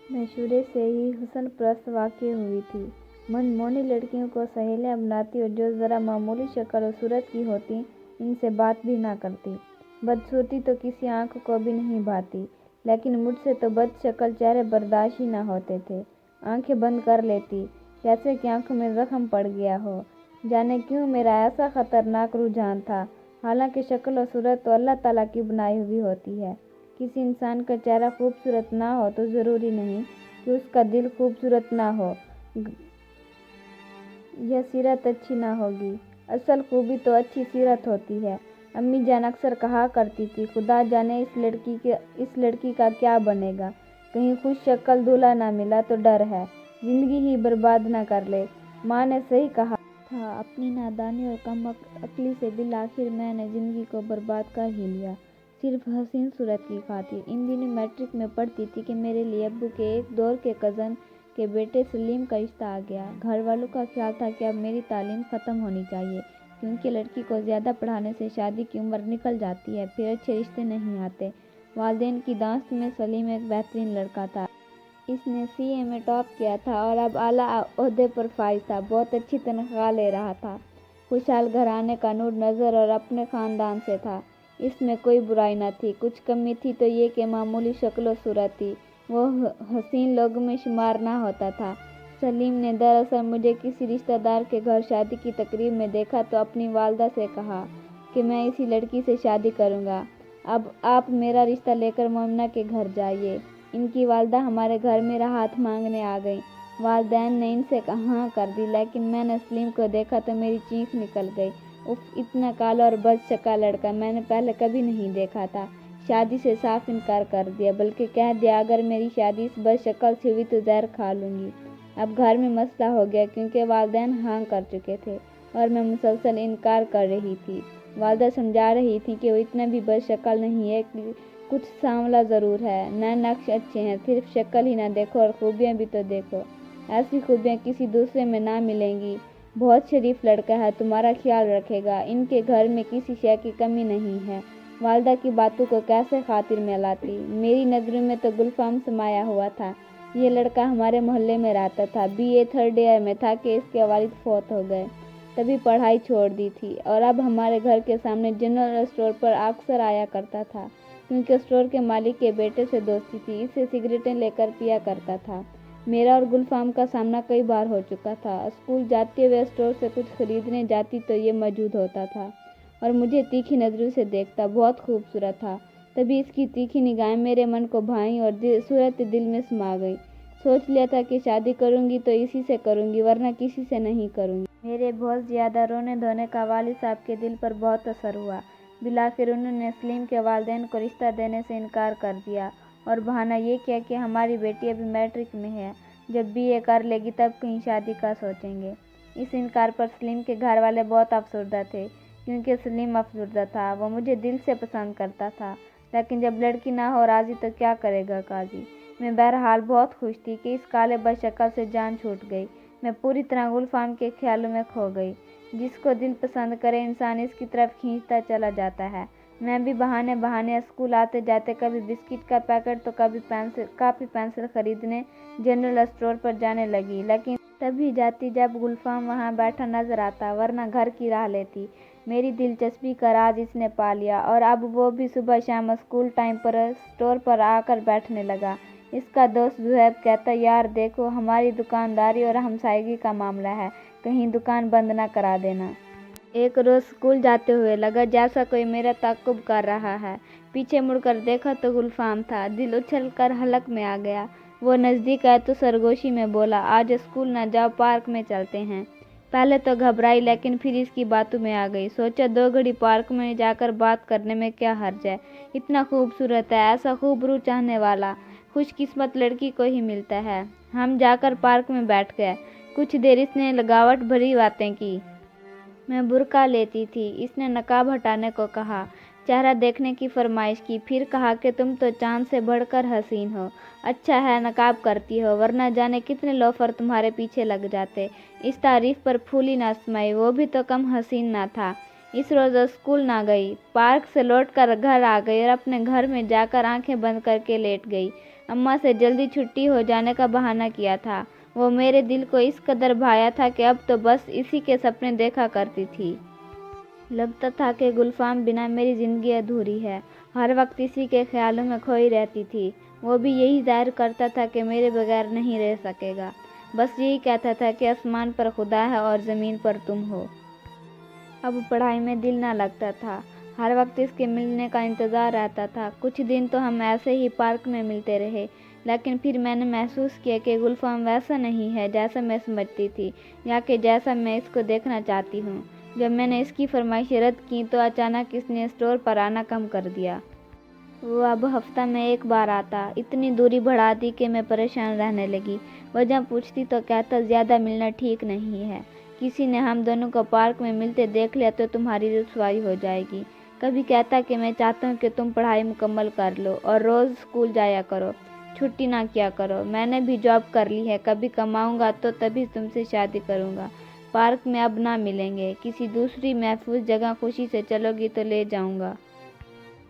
मैं शुरू से ही हुस्न-परस्त वाक़ई हुई थी। मनमोहनी लड़कियों को सहेलियाँ बनाती और जो ज़रा मामूली शक्ल और सूरत की होती, इनसे बात भी ना करती। बदसूरती तो किसी आँख को भी नहीं भाती, लेकिन मुझसे तो बदशक्ल चेहरे बर्दाश्त ही ना होते थे। आँखें बंद कर लेती, जैसे कि आँखों में ज़ख्म पड़ गया हो। जाने क्यों मेरा ऐसा ख़तरनाक रुझान था। हालांकि शक्ल और सूरत तो अल्लाह ताला की बनाई हुई होती है। किसी इंसान का चेहरा खूबसूरत ना हो तो ज़रूरी नहीं कि उसका दिल खूबसूरत ना हो या सीरत अच्छी ना होगी। असल खूबी तो अच्छी सीरत होती है। अम्मी जान अक्सर कहा करती थी, खुदा जाने इस लड़की का क्या बनेगा। कहीं खुश शक्ल दूल्हा ना मिला तो डर है, जिंदगी ही बर्बाद ना कर ले। माँ ने सही कहा था। अपनी नादानी और कम अक्ली से बिल आखिर मैंने जिंदगी को बर्बाद कर ही लिया, सिर्फ हसीन सूरत की खातिर। इन दिनों मैट्रिक में पढ़ती थी कि मेरे लिए अब्बू के एक दौर के कज़न के बेटे सलीम का रिश्ता आ गया। घर वालों का ख्याल था कि अब मेरी तालीम ख़त्म होनी चाहिए, क्योंकि लड़की को ज़्यादा पढ़ाने से शादी की उम्र निकल जाती है, फिर अच्छे रिश्ते नहीं आते। वालिदैन की दास्त में सलीम एक बेहतरीन लड़का था। इसने सीए में टॉप किया था और अब आला ओहदे पर फाइज था। बहुत अच्छी तनख्वाह ले रहा था। खुशहाल घराने का नूर नज़र और अपने ख़ानदान से था। इसमें कोई बुराई न थी। कुछ कमी थी तो ये कि मामूली शक्ल और सूरत थी, वो हसीन लोगों में शुमार ना होता था। सलीम ने दरअसल मुझे किसी रिश्तेदार के घर शादी की तकरीब में देखा तो अपनी वालदा से कहा कि मैं इसी लड़की से शादी करूँगा। अब आप मेरा रिश्ता लेकर मोमिना के घर जाइए। इनकी वालदा हमारे घर मेरा हाथ मांगने आ गई। वालिदैन ने इनसे हाँ कर दी, लेकिन मैंने सलीम को देखा तो मेरी चीख निकल गई। उफ, इतना काला और बदशक्ल लड़का मैंने पहले कभी नहीं देखा था। शादी से साफ इनकार कर दिया, बल्कि कह दिया अगर मेरी शादी इस बदशक्ल से हुई तो जहर खा लूँगी। अब घर में मसला हो गया, क्योंकि वालिदैन हाँ कर चुके थे और मैं मुसलसल इनकार कर रही थी। वालदा समझा रही थी कि वो इतना भी बदशक्ल नहीं है, कि कुछ सांवला ज़रूर है। नैन नक्श अच्छे हैं, सिर्फ शक्ल ही ना देखो और खूबियाँ भी तो देखो। ऐसी खूबियाँ किसी दूसरे में ना मिलेंगी। बहुत शरीफ लड़का है, तुम्हारा ख्याल रखेगा। इनके घर में किसी शय की कमी नहीं है। वालदा की बातों को कैसे खातिर में लाती। मेरी नज़रों में तो गुलफाम समाया हुआ था। ये लड़का हमारे मोहल्ले में रहता था। बीए थर्ड ईयर में था कि इसके वालिद फौत हो गए, तभी पढ़ाई छोड़ दी थी और अब हमारे घर के सामने जनरल स्टोर पर अक्सर आया करता था, क्योंकि स्टोर के मालिक के बेटे से दोस्ती थी। इससे सिगरेटें लेकर पिया करता था। मेरा और गुलफाम का सामना कई बार हो चुका था। स्कूल जाते हुए स्टोर से कुछ खरीदने जाती तो ये मौजूद होता था और मुझे तीखी नज़रों से देखता। बहुत खूबसूरत था। तभी इसकी तीखी निगाहें मेरे मन को भाईं और सूरत दिल में समा गई। सोच लिया था कि शादी करूंगी तो इसी से करूंगी, वरना किसी से नहीं करूंगी। मेरे बहुत ज़्यादा रोने धोने का वालिद साहब के दिल पर बहुत असर हुआ। बिलाखिर उन्होंने सलीम के वालिदैन को रिश्ता देने से इनकार कर दिया और बहाना ये किया कि हमारी बेटी अभी मैट्रिक में है, जब बीए कर लेगी तब कहीं शादी का सोचेंगे। इस इनकार पर सलीम के घर वाले बहुत अफसरदा थे, क्योंकि सलीम अफसरदा था। वो मुझे दिल से पसंद करता था, लेकिन जब लड़की ना हो राज़ी तो क्या करेगा काजी। मैं बहरहाल बहुत खुश थी कि इस काले बदशक्ल से जान छूट गई। मैं पूरी तरह गुलफाम के ख्यालों में खो गई। जिसको दिल पसंद करे इंसान इसकी तरफ खींचता चला जाता है। मैं भी बहाने बहाने स्कूल आते जाते कभी बिस्किट का पैकेट तो कभी कापी पेंसिल खरीदने जनरल स्टोर पर जाने लगी, लेकिन तभी जाती जब गुलफाम वहाँ बैठा नजर आता, वरना घर की राह लेती। मेरी दिलचस्पी का राज इसने पा लिया और अब वो भी सुबह शाम स्कूल टाइम पर स्टोर पर आकर बैठने लगा। इसका दोस्त जुहैब कहता, यार देखो हमारी दुकानदारी और हमसायगी का मामला है, कहीं दुकान बंद ना करा देना। एक रोज़ स्कूल जाते हुए लगा जैसा कोई मेरा ताक़ुब कर रहा है। पीछे मुड़कर देखा तो गुलफाम था। दिल उछल कर हलक में आ गया। वो नज़दीक आया तो सरगोशी में बोला, आज स्कूल ना जाओ, पार्क में चलते हैं। पहले तो घबराई, लेकिन फिर इसकी बातों में आ गई। सोचा 2 घड़ी पार्क में जाकर बात करने में क्या हर्ज है। इतना खूबसूरत है, ऐसा खूबरू चाहने वाला खुशकिस्मत लड़की को ही मिलता है। हम जाकर पार्क में बैठ गए। कुछ देर इसने लगावट भरी बातें की। मैं बुर्का लेती थी। इसने नकाब हटाने को कहा, चेहरा देखने की फरमाइश की, फिर कहा कि तुम तो चांद से बढ़कर हसीन हो। अच्छा है नकाब करती हो, वरना जाने कितने लोफर तुम्हारे पीछे लग जाते। इस तारीफ पर फूली ना समाई। वो भी तो कम हसीन ना था। इस रोज़ स्कूल ना गई, पार्क से लौटकर घर आ गई और अपने घर में जाकर आंखें बंद करके लेट गई। अम्मा से जल्दी छुट्टी हो जाने का बहाना किया था। वो मेरे दिल को इस कदर भाया था कि अब तो बस इसी के सपने देखा करती थी। लगता था कि गुलफाम बिना मेरी ज़िंदगी अधूरी है। हर वक्त इसी के ख्यालों में खोई रहती थी। वो भी यही ज़ाहिर करता था कि मेरे बगैर नहीं रह सकेगा। बस यही कहता था कि आसमान पर खुदा है और ज़मीन पर तुम हो। अब पढ़ाई में दिल ना लगता था। हर वक्त इसके मिलने का इंतज़ार रहता था। कुछ दिन तो हम ऐसे ही पार्क में मिलते रहे, लेकिन फिर मैंने महसूस किया कि गुलफाम वैसा नहीं है जैसा मैं समझती थी, या कि जैसा मैं इसको देखना चाहती हूँ। जब मैंने इसकी फरमाइश रद्द की तो अचानक इसने स्टोर पर आना कम कर दिया। वो अब हफ्ता में एक बार आता। इतनी दूरी बढ़ा दी कि मैं परेशान रहने लगी। वजह पूछती तो कहता ज़्यादा मिलना ठीक नहीं है। किसी ने हम दोनों को पार्क में मिलते देख लिया तो तुम्हारी रुसवाई हो जाएगी। कभी कहता कि मैं चाहता हूँ कि तुम पढ़ाई मुकम्मल कर लो और रोज़ स्कूल जाया करो, छुट्टी ना किया करो। मैंने भी जॉब कर ली है, कभी कमाऊँगा तो तभी तुमसे शादी करूँगा। पार्क में अब ना मिलेंगे, किसी दूसरी महफूज जगह खुशी से चलोगी तो ले जाऊँगा।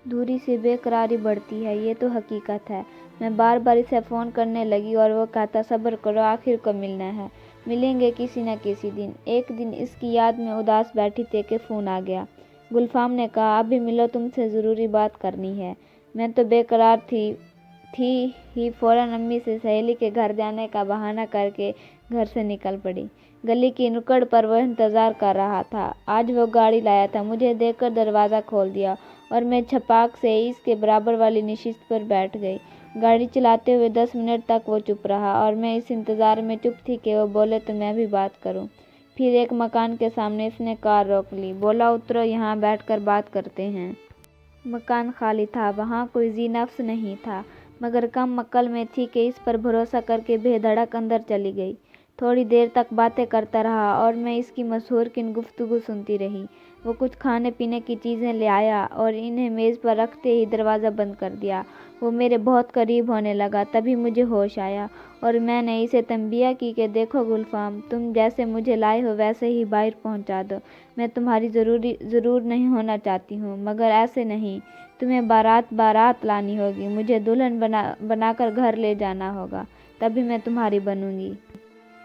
दूरी से बेकरारी बढ़ती है, ये तो हकीकत है। मैं बार बार इसे फ़ोन करने लगी और वो कहता सब्र करो, आखिर को मिलना है, मिलेंगे किसी न किसी दिन। एक दिन इसकी याद में उदास बैठी थी कि फ़ोन आ गया। गुलफाम ने कहा अभी मिलो, तुमसे ज़रूरी बात करनी है। मैं तो बेकरार थी ही फ़ौरन अम्मी से सहेली के घर जाने का बहाना करके घर से निकल पड़ी। गली की नुक्कड़ पर वह इंतज़ार कर रहा था। आज वो गाड़ी लाया था। मुझे देखकर दरवाज़ा खोल दिया और मैं छपाक से इसके बराबर वाली नशिस्त पर बैठ गई। गाड़ी चलाते हुए 10 मिनट तक वो चुप रहा और मैं इस इंतज़ार में चुप थी कि वो बोले तो मैं भी बात करूं। फिर एक मकान के सामने इसने कार रोक ली। बोला उतरो, यहाँ बैठकर बात करते हैं। मकान खाली था, वहाँ कोई जी नफ्स नहीं था, मगर कम अक्ल में थी कि इस पर भरोसा करके बेधड़क अंदर चली गई। थोड़ी देर तक बातें करता रहा और मैं इसकी मशहूर किन गुफ्तगू सुनती रही। वो कुछ खाने पीने की चीज़ें ले आया और इन्हें मेज़ पर रखते ही दरवाज़ा बंद कर दिया। वो मेरे बहुत करीब होने लगा। तभी मुझे होश आया और मैंने इसे तंबिया की कि देखो गुलफाम, तुम जैसे मुझे लाए हो वैसे ही बाहर पहुंचा दो। मैं तुम्हारी ज़रूर नहीं होना चाहती हूँ, मगर ऐसे नहीं। तुम्हें बारात लानी होगी, मुझे दुल्हन बनाकर घर ले जाना होगा, तभी मैं तुम्हारी बनूंगी।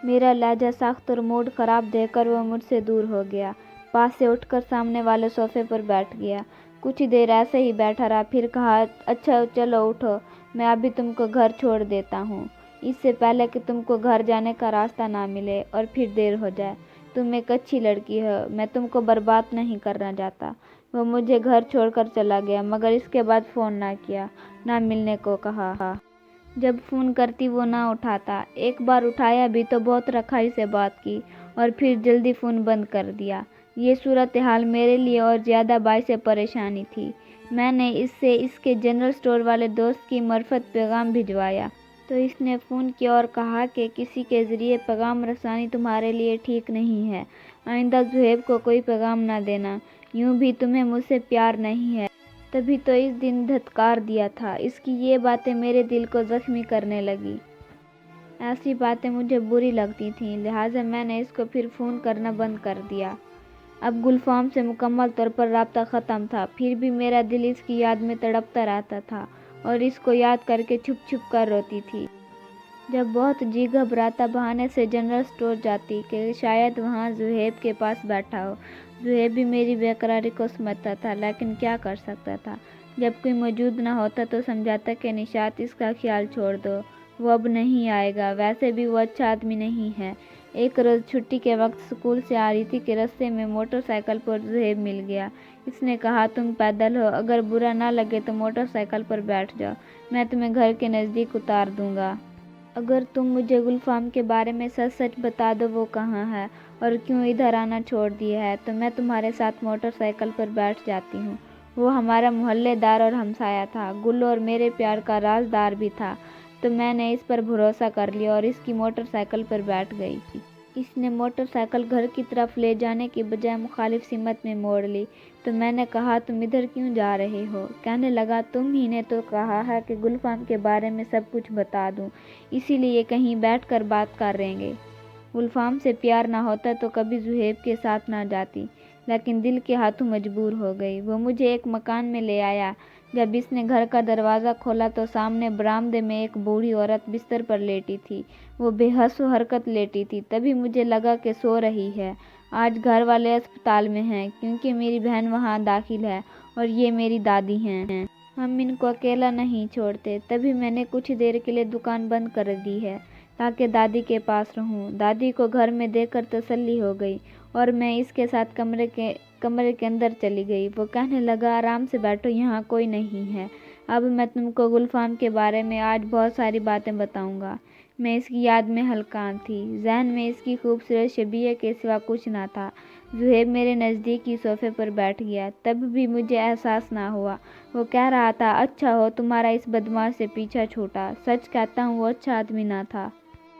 मेरा लहजा सख्त और मूड ख़राब देखकर वो मुझसे दूर हो गया। पास से उठकर सामने वाले सोफे पर बैठ गया। कुछ देर ऐसे ही बैठा रहा, फिर कहा अच्छा चलो उठो, मैं अभी तुमको घर छोड़ देता हूँ, इससे पहले कि तुमको घर जाने का रास्ता ना मिले और फिर देर हो जाए। तुम एक अच्छी लड़की हो, मैं तुमको बर्बाद नहीं करना चाहता। वो मुझे घर छोड़कर चला गया, मगर इसके बाद फ़ोन ना किया, ना मिलने को कहा। जब फ़ोन करती वो ना उठाता। एक बार उठाया भी तो बहुत रखाई से बात की और फिर जल्दी फ़ोन बंद कर दिया। ये सूरत हाल मेरे लिए और ज़्यादा बाइस परेशानी थी। मैंने इससे इसके जनरल स्टोर वाले दोस्त की मार्फत पैगाम भिजवाया तो इसने फ़ोन किया और कहा कि किसी के ज़रिए पैगाम रसानी तुम्हारे लिए ठीक नहीं है। आइंदा ज़ुहैब को कोई पैगाम ना देना, यूँ भी तुम्हें मुझसे प्यार नहीं है। तभी तो इस दिन धत्कार दिया था। इसकी ये बातें मेरे दिल को ज़ख्मी करने लगी। ऐसी बातें मुझे बुरी लगती थीं, लिहाजा मैंने इसको फिर फ़ोन करना बंद कर दिया। अब गुलफाम से मुकम्मल तौर पर राब्ता ख़त्म था, फिर भी मेरा दिल इसकी याद में तड़पता रहता था और इसको याद करके छुप छुप कर रोती थी। जब बहुत जी घबराता बहाने से जनरल स्टोर जाती कि शायद वहाँ ज़ुहैब के पास बैठा हो। ज़ुहैब भी मेरी बेकरारी को समझता था, लेकिन क्या कर सकता था। जब कोई मौजूद न होता तो समझाता कि निशात, इसका ख्याल छोड़ दो, वो अब नहीं आएगा, वैसे भी वो अच्छा आदमी नहीं है। एक रोज़ छुट्टी के वक्त स्कूल से आ रही थी कि रास्ते में मोटरसाइकिल पर ज़ुहैब मिल गया। इसने कहा तुम पैदल हो, अगर बुरा ना लगे तो मोटरसाइकिल पर बैठ जाओ, मैं तुम्हें घर के नज़दीक उतार दूँगा। अगर तुम मुझे गुलफाम के बारे में सच सच बता दो वो कहाँ है और क्यों इधर आना छोड़ दिया है, तो मैं तुम्हारे साथ मोटरसाइकिल पर बैठ जाती हूँ। वो हमारा मोहल्लेदार और हमसाया था, गुल और मेरे प्यार का राजदार भी था। तो मैंने इस पर भरोसा कर लिया और इसकी मोटरसाइकिल पर बैठ गई। इसने मोटरसाइकिल घर की तरफ ले जाने की बजाय मुखालिफ सिमत में मोड़ ली। तो मैंने कहा तुम इधर क्यों जा रहे हो? कहने लगा तुम ही ने तो कहा है कि गुलफाम के बारे में सब कुछ बता दूं, इसीलिए कहीं बैठकर बात करेंगे। गुलफाम से प्यार ना होता तो कभी ज़ुहैब के साथ ना जाती, लेकिन दिल के हाथों मजबूर हो गई। वो मुझे एक मकान में ले आया जब इसने घर का दरवाज़ा खोला तो सामने बरामदे में एक बूढ़ी औरत बिस्तर पर लेटी थी। वो बेहोश हरकत लेटी थी। तभी मुझे लगा कि सो रही है। आज घर वाले अस्पताल में हैं क्योंकि मेरी बहन वहाँ दाखिल है और ये मेरी दादी हैं। हम इनको अकेला नहीं छोड़ते। तभी मैंने कुछ देर के लिए दुकान बंद कर दी है ताकि दादी के पास रहूं। दादी को घर में देखकर तसल्ली हो गई और मैं इसके साथ कमरे के अंदर चली गई। वो कहने लगा, आराम से बैठो, यहाँ कोई नहीं है। अब मैं तुमको गुलफाम के बारे में आज बहुत सारी बातें बताऊंगा। मैं इसकी याद में हलकान थी। जहन में इसकी खूबसूरत शबीह के सिवा कुछ ना था। ज़ुहैब मेरे नज़दीक ही सोफे पर बैठ गया। तब भी मुझे एहसास ना हुआ। वो कह रहा था, अच्छा हो तुम्हारा इस बदमाश से पीछा छूटा। सच कहता हूँ वो अच्छा आदमी ना था।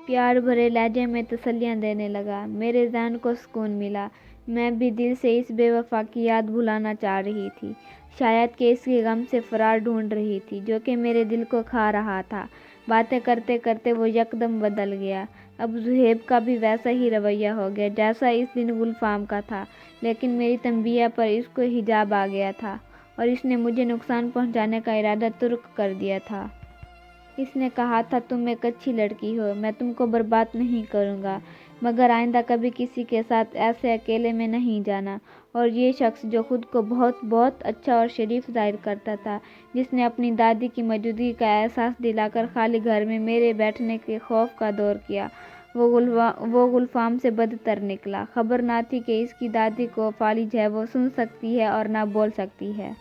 प्यार भरे लहजे में तसल्लियाँ देने लगा। मेरे ज़हन को सुकून मिला। मैं भी दिल से इस बेवफा की याद भुलाना चाह रही थी। शायद कि इसके गम से फरार ढूंढ रही थी जो कि मेरे दिल को खा रहा था। बातें करते करते वो यकदम बदल गया। अब ज़ुहैब का भी वैसा ही रवैया हो गया जैसा इस दिन गुलफाम का था। लेकिन मेरी तंबीह पर इसको हिजाब आ गया था और इसने मुझे नुकसान पहुंचाने का इरादा तुर्क कर दिया था। इसने कहा था, तुम एक अच्छी लड़की हो, मैं तुमको बर्बाद नहीं करूँगा, मगर आइंदा कभी किसी के साथ ऐसे अकेले में नहीं जाना। और ये शख्स जो खुद को बहुत बहुत अच्छा और शरीफ जाहिर करता था, जिसने अपनी दादी की मौजूदगी का एहसास दिलाकर खाली घर में मेरे बैठने के खौफ का दौर किया, वो गुलफाम से बदतर निकला। खबर ना थी कि इसकी दादी को फालिज है, वो सुन सकती है और ना बोल सकती है।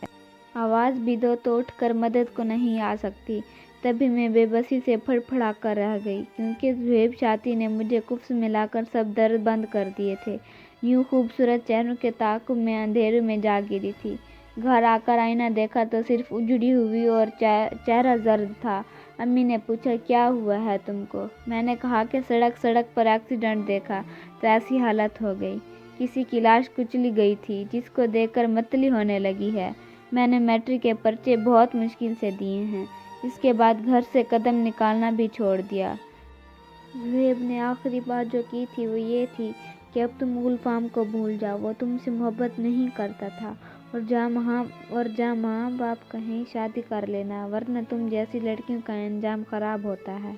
आवाज़ भी दो तो उठकर मदद को नहीं आ सकती। तभी मैं बेबसी से फड़फड़ा कर रह गई क्योंकि ज़ुहैब शाती ने मुझे कुफ्स में लाकर सब दर्द बंद कर दिए थे। यूँ खूबसूरत चेहरों के ताक़ुब में अंधेरे में जा गिरी थी। घर आकर आईना देखा तो सिर्फ उजड़ी हुई और चेहरा जर्द था। अम्मी ने पूछा, क्या हुआ है तुमको? मैंने कहा कि सड़क पर एक्सीडेंट देखा तो ऐसी हालत हो गई। किसी की लाश कुचली गई थी जिसको देखकर मतली होने लगी है। मैंने मैट्रिक के पर्चे बहुत मुश्किल से दिए हैं। इसके बाद घर से कदम निकालना भी छोड़ दिया। ज़ुहैब ने आखिरी बात जो की थी वो ये थी कि अब तुम गुलफाम को भूल जाओ। वो तुमसे मोहब्बत नहीं करता था और जहाँ माँ बाप कहें शादी कर लेना, वरना तुम जैसी लड़कियों का अंजाम ख़राब होता है।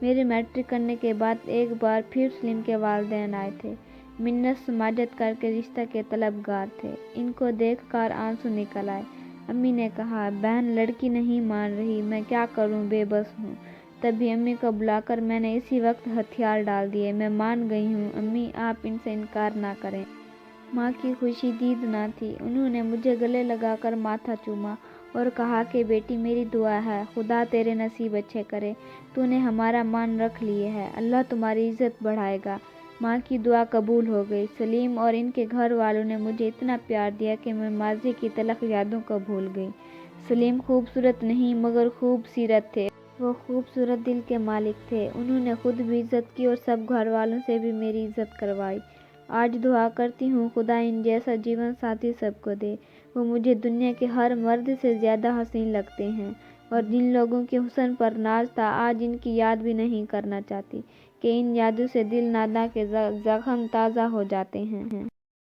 मेरे मैट्रिक करने के बाद एक बार फिर सलीम के वालिदैन आए थे। मिन्नत समाजत करके रिश्ता के तलबगार थे। इनको देख कर आंसू निकल आए। अम्मी ने कहा, बहन लड़की नहीं मान रही, मैं क्या करूं, बेबस हूँ। तभी अम्मी को बुलाकर मैंने इसी वक्त हथियार डाल दिए। मैं मान गई हूँ अम्मी, आप इनसे इनकार ना करें। माँ की खुशी दीद ना थी। उन्होंने मुझे गले लगाकर माथा चूमा और कहा कि बेटी मेरी दुआ है, खुदा तेरे नसीब अच्छे करे, तूने हमारा मान रख लिए है, अल्लाह तुम्हारी इज्जत बढ़ाएगा। माँ की दुआ कबूल हो गई। सलीम और इनके घर वालों ने मुझे इतना प्यार दिया कि मैं माजी की तलख यादों को भूल गई। सलीम खूबसूरत नहीं मगर खूबसीरत थे। वो खूबसूरत दिल के मालिक थे। उन्होंने खुद भी इज्जत की और सब घर वालों से भी मेरी इज्जत करवाई। आज दुआ करती हूँ खुदा इन जैसा जीवन साथी सबको दे। वो मुझे दुनिया के हर मर्द से ज़्यादा हसीन लगते हैं और जिन लोगों के हुस्न पर नाज था आज इनकी याद भी नहीं करना चाहती कि इन यादों से दिल नादा के ज़ख्म ताज़ा हो जाते हैं।